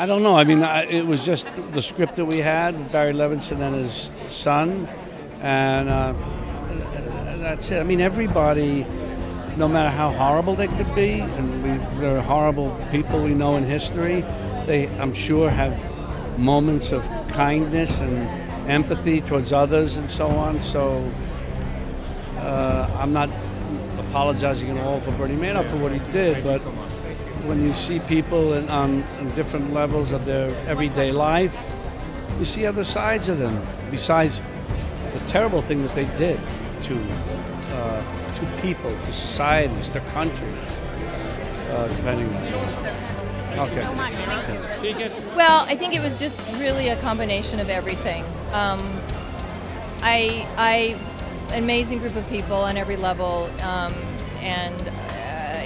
I don't know. I mean, it was just the script that we had, Barry Levinson and his son, and that's it. I mean, everybody, no matter how horrible they could be, and there are horrible people we know in history, they, I'm sure, have moments of kindness and empathy towards others and so on. So I'm not apologizing at all for Bernie Madoff for what he did, but when you see people on different levels of their everyday life, you see other sides of them, besides the terrible thing that they did to people, to societies, to countries, depending on it. Okay. Well, I think it was just really a combination of everything. Amazing group of people on every level, and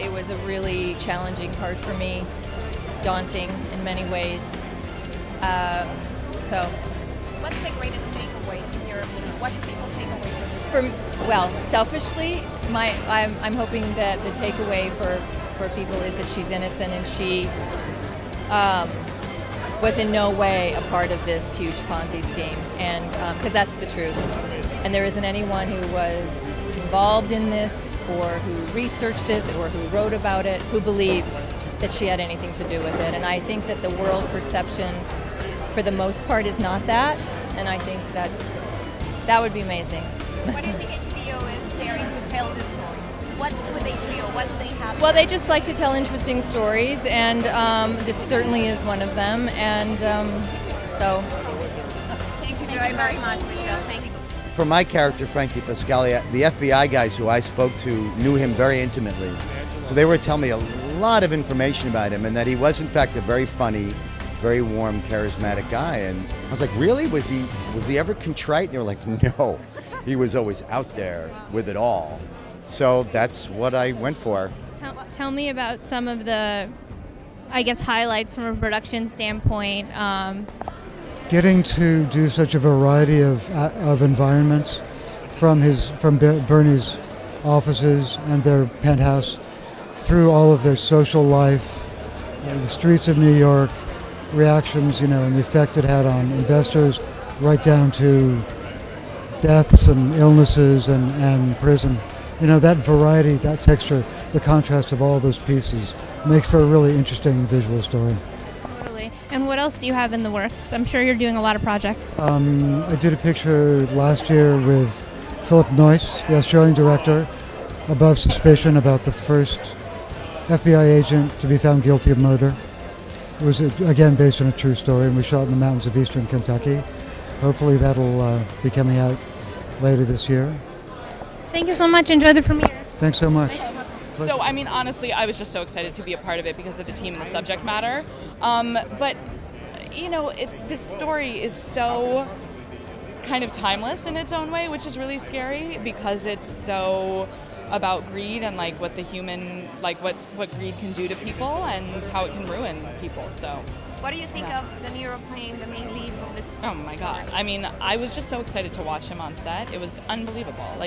it was a really challenging part for me, daunting in many ways. So, what's the greatest takeaway in your opinion? What should people take away from this? Well, selfishly, I'm hoping that the takeaway for people is that she's innocent and she was in no way a part of this huge Ponzi scheme, and because that's the truth. And there isn't anyone who was involved in this or who researched this or who wrote about it who believes that she had anything to do with it. And I think that the world perception, for the most part, is not that. And I think that would be amazing. What do you think HBO is daring to tell this story? What's with HBO? What do they have? Well, they just like to tell interesting stories, and this certainly is one of them. And so, thank you very much, Michelle. Thank you. For my character, Frank Dipascali, the FBI guys who I spoke to knew him very intimately. So they were telling me a lot of information about him, and that he was in fact a very funny, very warm, charismatic guy. And I was like, really? Was he ever contrite? And they were like, no. He was always out there with it all. So that's what I went for. Tell me about some of the, I guess, highlights from a production standpoint. Getting to do such a variety of environments, from Bernie's offices and their penthouse, through all of their social life, the streets of New York, reactions, and the effect it had on investors, right down to deaths and illnesses and prison. That variety, that texture, the contrast of all those pieces makes for a really interesting visual story. Totally. And what else do you have in the works? I'm sure you're doing a lot of projects. I did a picture last year with Philip Noyce, the Australian director, Above Suspicion, about the first FBI agent to be found guilty of murder. It was, again, based on a true story, and we shot in the mountains of eastern Kentucky. Hopefully that'll be coming out later this year. Thank you so much. Enjoy the premiere. Thanks so much. So, I mean, honestly, I was just so excited to be a part of it because of the team and the subject matter. But, this story is so kind of timeless in its own way, which is really scary because it's so about greed and what the human, what greed can do to people and how it can ruin people. So, what do you think of the Niro playing the main lead of this? Oh my God! I mean, I was just so excited to watch him on set. It was unbelievable.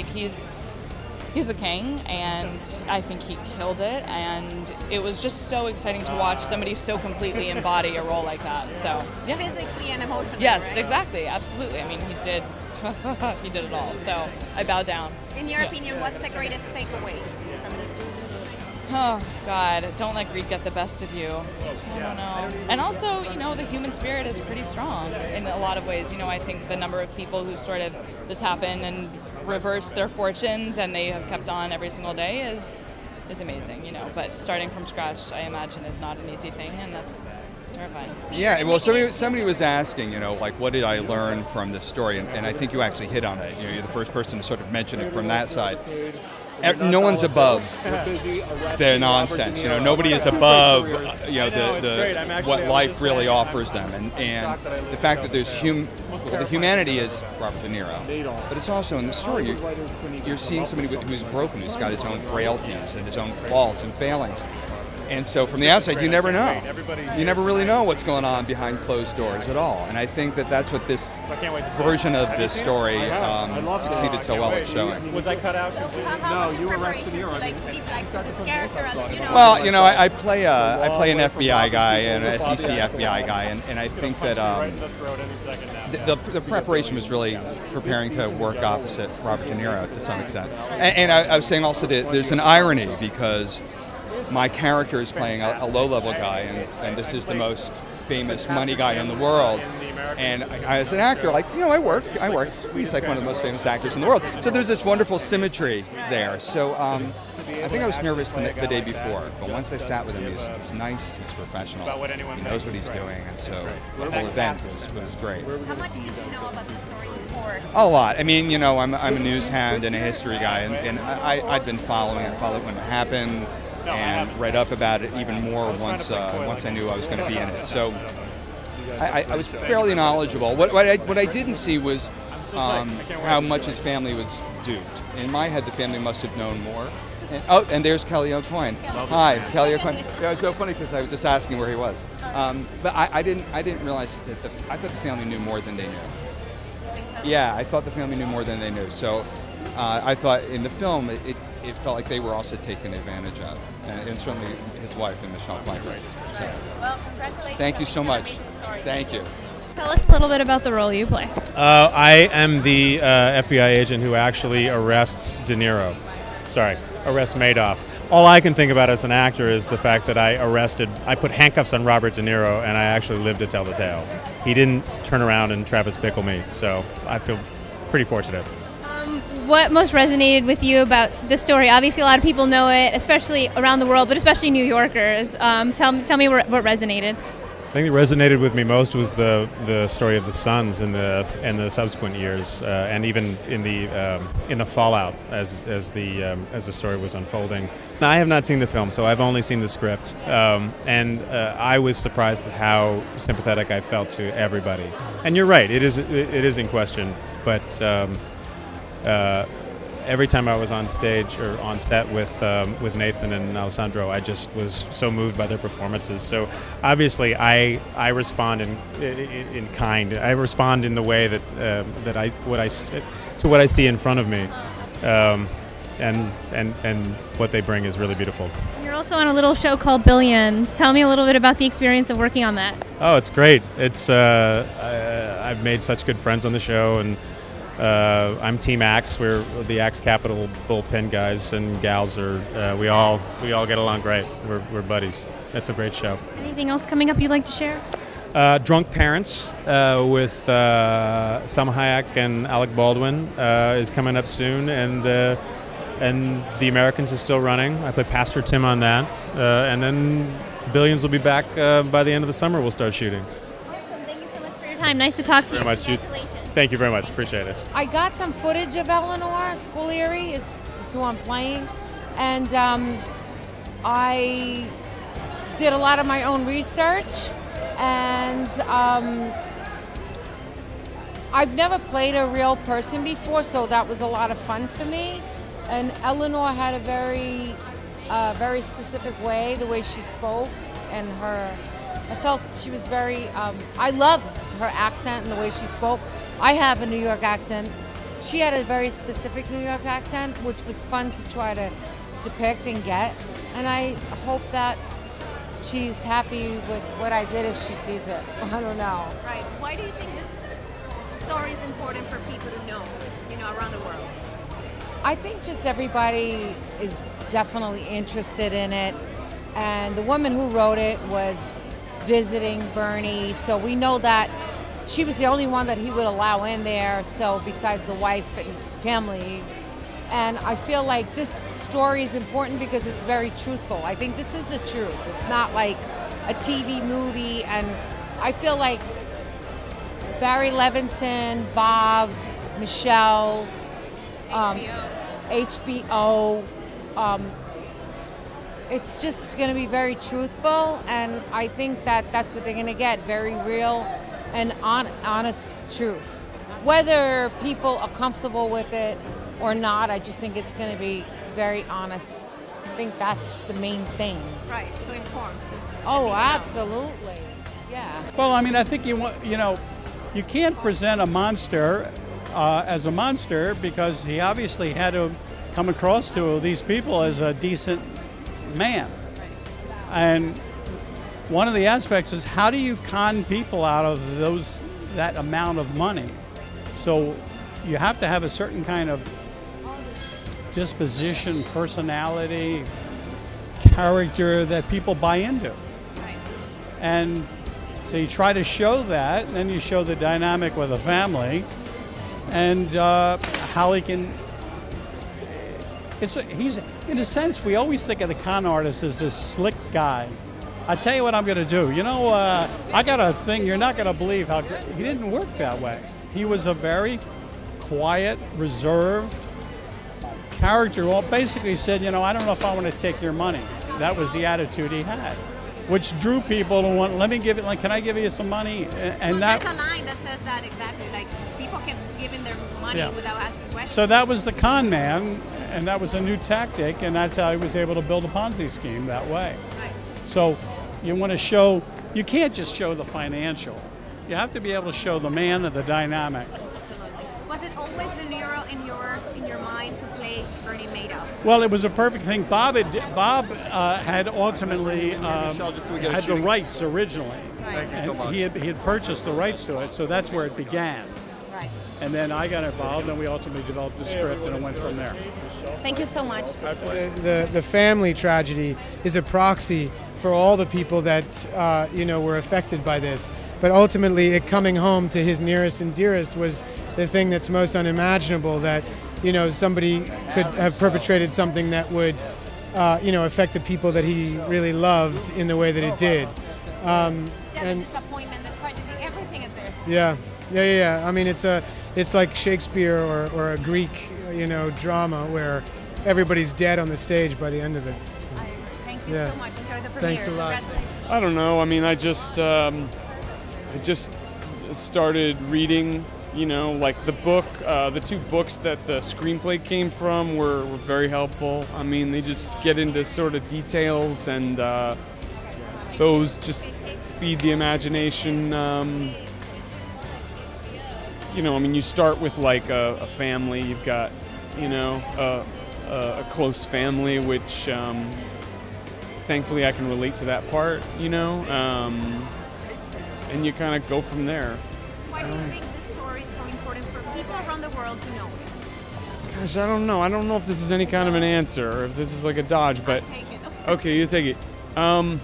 He's the king, and I think he killed it. And it was just so exciting to watch somebody so completely embody a role like that. So, yeah. Physically and emotionally. Yes, right? exactly, absolutely. I mean, he did. He did it all. So I bow down. In your opinion, what's the greatest takeaway from this movie? Oh, God, don't let greed get the best of you. I don't know. And also, the human spirit is pretty strong in a lot of ways. I think the number of people who sort of this happened and reversed their fortunes and they have kept on every single day is amazing, But starting from scratch, I imagine, is not an easy thing, and that's terrifying. Yeah, well, somebody was asking, what did I learn from this story? And I think you actually hit on it. You're the first person to sort of mention it from that side. No one's above the nonsense. Nobody is above what life really offers them, and the fact that there's the humanity is Robert De Niro, but it's also in the story you're seeing somebody who's broken, who's got his own frailties and his own faults and failings, And so from the outside, you never know. You never really know what's going on behind closed doors at all. And I think that that's what this version of this story succeeded so well at showing. Was I cut out? How was your preparation to deep dive into this character? And, Well, I play an FBI guy and an SEC FBI guy, and I think that the preparation was really preparing to work opposite Robert De Niro to some extent. And I was saying also that there's an irony because my character is playing a low-level guy, and this is the most famous money guy in the world. And I, as an actor, I work. He's like one of the most famous actors in the world. So there's this wonderful symmetry there. So I think I was nervous the day before, but once I sat with him, he's nice, he's professional, he knows what he's doing, and so the whole event was great. how much did you know about this story before? A lot. I mean, I'm a news hound and a history guy, and I'd been following it when it happened, and read up about it even more once I knew I was going to be in it. So I was fairly knowledgeable. What I didn't see was how much his family was duped. In my head, the family must have known more. And there's Kelly AuCoin. Hi, Kelly AuCoin. Yeah, it's so funny because I was just asking where he was. But I didn't realize that I thought the family knew more than they knew. Yeah, I thought the family knew more than they knew. So I thought in the film it felt like they were also taken advantage of, and certainly his wife and Michelle Pfeiffer. So, Well, congratulations. thank you so It's an much. amazing story. Thank you. Tell us a little bit about the role you play. I am the FBI agent who actually arrests Madoff. All I can think about as an actor is the fact that I put handcuffs on Robert De Niro, and I actually lived to tell the tale. He didn't turn around and Travis Bickle me, so I feel pretty fortunate. What most resonated with you about this story? Obviously, a lot of people know it, especially around the world, but especially New Yorkers. Tell me what resonated. I think that resonated with me most was the story of the sons in the subsequent years, and even in the fallout as the story was unfolding. I have not seen the film, so I've only seen the script, and I was surprised at how sympathetic I felt to everybody. And you're right, it is in question, but every time I was on stage or on set with Nathan and Alessandro, I just was so moved by their performances. So obviously, I respond in kind. I respond in the way that what I see in front of me, and what they bring is really beautiful. You're also on a little show called Billions. Tell me a little bit about the experience of working on that. Oh, it's great. It's I've made such good friends on the show, and I'm Team Axe. We're the Axe Capital bullpen guys and gals. We all get along great. We're buddies. It's a great show. Anything else coming up you'd like to share? Drunk Parents with Salma Hayek and Alec Baldwin is coming up soon, and The Americans is still running. I play Pastor Tim on that, and then Billions will be back by the end of the summer. We'll start shooting. Awesome. Thank you so much for your time. Nice to talk to you. Very much. Congratulations. Thank you very much. Appreciate it. I got some footage of Eleanor Scoglieri, is who I'm playing, and I did a lot of my own research, and I've never played a real person before, so that was a lot of fun for me. And Eleanor had a very specific way, the way she spoke, and I felt she was very, I loved her accent and the way she spoke. I have a New York accent. She had a very specific New York accent, which was fun to try to depict and get. And I hope that she's happy with what I did if she sees it. I don't know. Right. Why do you think this story is important for people to know, around the world? I think just everybody is definitely interested in it. And the woman who wrote it was visiting Bernie, so we know that she was the only one that he would allow in there, so besides the wife and family. And I feel like this story is important because it's very truthful. I think this is the truth. It's not like a TV movie, and I feel like Barry Levinson, Bob, Michelle, HBO, it's just going to be very truthful, and I think that that's what they're going to get, very real and honest truth. Whether people are comfortable with it or not, I just think it's going to be very honest. think that's the main thing. Right, to inform. Oh, absolutely. Yeah. Well, I mean, I think you can't present a monster as a monster because he obviously had to come across to these people as a decent man. And one of the aspects is how do you con people out of that amount of money? So you have to have a certain kind of disposition, personality, character that people buy into. And so you try to show that, and then you show the dynamic with a family and how he can. He's in a sense, we always think of the con artist as this slick guy. I tell you what I'm going to do. I got a thing you're not going to believe how he didn't work that way. He was a very quiet, reserved character. Well, basically said, I don't know if I want to take your money. That was the attitude he had, which drew people to want. Let me give it. Like, can I give you some money? And there's a line that says that exactly. Like people can give in their money without asking questions. So that was the con man, and that was a new tactic, and that's how he was able to build a Ponzi scheme that way. Right. So you want to show. You can't just show the financial. You have to be able to show the man and the dynamic. Absolutely. Was it always the Niro in your mind to play Bernie Madoff? Well, it was a perfect thing. Bob had ultimately had the rights originally. Right. Thank you so much. He had purchased the rights to it, so that's where it began. Right. And then I got involved, and we ultimately developed the script, and it went from there. Thank you so much. The family tragedy is a proxy for all the people that were affected by this. But ultimately, it coming home to his nearest and dearest was the thing that's most unimaginable. That somebody could have perpetrated something that would affect the people that he really loved in the way that it did. And disappointment, the tragedy, everything is there. Yeah. I mean, it's like Shakespeare or a Greek drama where everybody's dead on the stage by the end of it. Thank you so much. Enjoy the premiere. Thanks a lot. I don't know. I mean, I just started reading, like the book, the two books that the screenplay came from were very helpful. I mean, they just get into sort of details, and those just feed the imagination. I mean, you start with like a family. You've got, a close family, which thankfully I can relate to that part, and you kind of go from there. Why do you think this story is so important for people around the world to know? Gosh, I don't know. I don't know if this is any kind of an answer or if this is like a dodge, but okay, you take it. I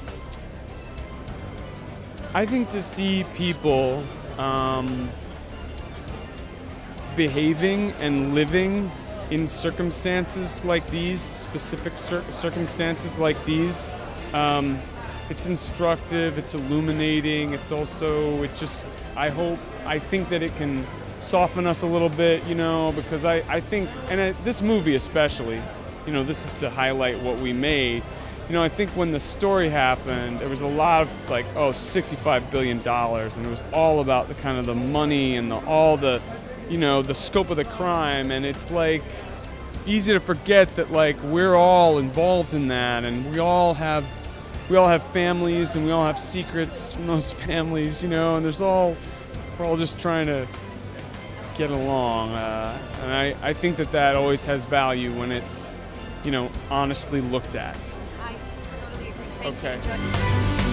think to see people behaving and living in circumstances like these, specific circumstances like these, it's instructive, it's illuminating, it's also, I think that it can soften us a little bit, because I think, and this movie especially, this is to highlight what we made. I think when the story happened, there was a lot of like, $65 billion, and it was all about the kind of the money and the scope of the crime, and it's like easy to forget that like we're all involved in that, and we all have families, and we all have secrets from those families, and we're all just trying to get along, and I think that always has value when it's honestly looked at. I totally agree. Okay. Thank you.